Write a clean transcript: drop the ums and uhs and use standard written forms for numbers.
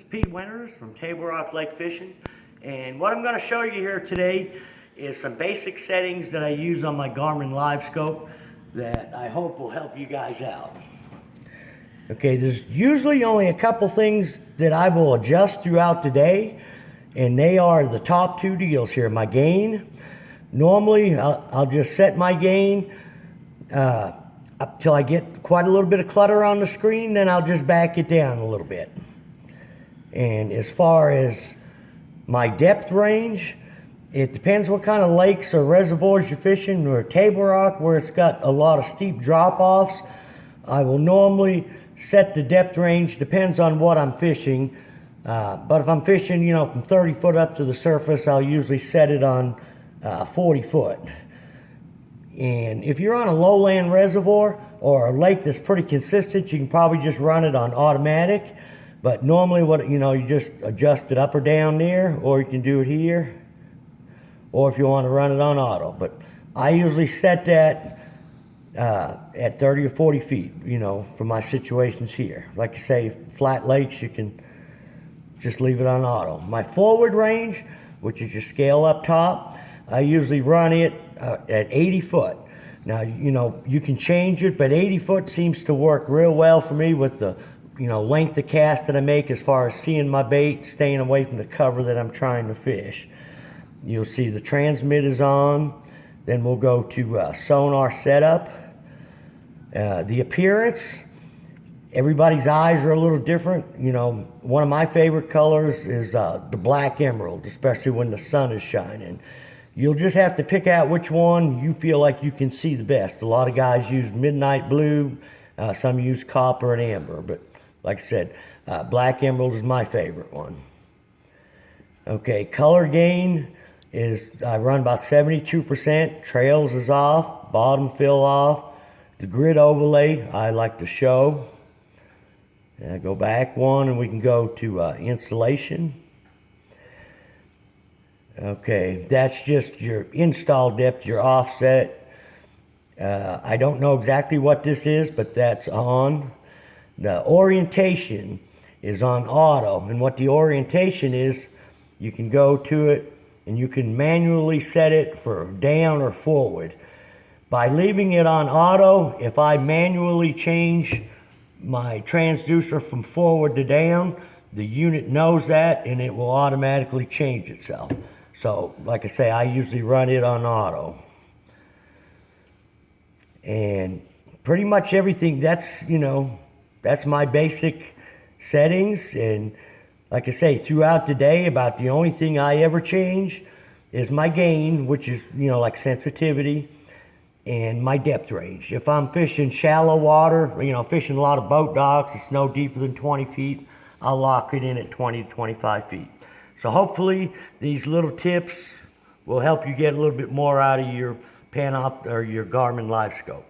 Pete Winters from Table Rock Lake Fishing, and what I'm going to show you here today is some basic settings that I use on my Garmin LiveScope that I hope will help you guys out. Okay, there's usually only a couple things that I will adjust throughout the day, and they are the top two deals here. My gain, normally I'll just set my gain up till I get quite a little bit of clutter on the screen, then I'll just back it down a little bit. And as far as my depth range, it depends what kind of lakes or reservoirs you're fishing, or Table Rock where it's got a lot of steep drop-offs. I will normally set the depth range, depends on what I'm fishing. But if I'm fishing, you know, from 30 foot up to the surface, I'll usually set it on 40 foot. And if you're on a lowland reservoir or a lake that's pretty consistent, you can probably just run it on automatic. But normally, you just adjust it up or down there, or you can do it here, or if you want to run it on auto. But I usually set that at 30 or 40 feet, you know, for my situations here. Like I say, flat lakes, you can just leave it on auto. My forward range, which is your scale up top, I usually run it at 80 foot. Now, you know, you can change it, but 80 foot seems to work real well for me with the length of cast that I make as far as seeing my bait, staying away from the cover that I'm trying to fish. You'll see the transmit is on. Then we'll go to sonar setup. The appearance, everybody's eyes are a little different. You know, one of my favorite colors is the black emerald, especially when the sun is shining. You'll just have to pick out which one you feel like you can see the best. A lot of guys use midnight blue, some use copper and amber, but like I said, black emerald is my favorite one. Okay, color gain is, I run about 72%. Trails is off, bottom fill off. The grid overlay, I like to show. And go back one and we can go to installation. Okay, that's just your install depth, your offset. I don't know exactly what this is, but that's on. The orientation is on auto, and what the orientation is, you can go to it and you can manually set it for down or forward. By leaving it on auto, if I manually change my transducer from forward to down, the unit knows that and it will automatically change itself. So, like I say, I usually run it on auto. And pretty much everything, that's my basic settings. And like I say, throughout the day, about the only thing I ever change is my gain, which is, like sensitivity, and my depth range. If I'm fishing shallow water, fishing a lot of boat docks, it's no deeper than 20 feet, I'll lock it in at 20 to 25 feet. So hopefully these little tips will help you get a little bit more out of your Panop or your Garmin LiveScope.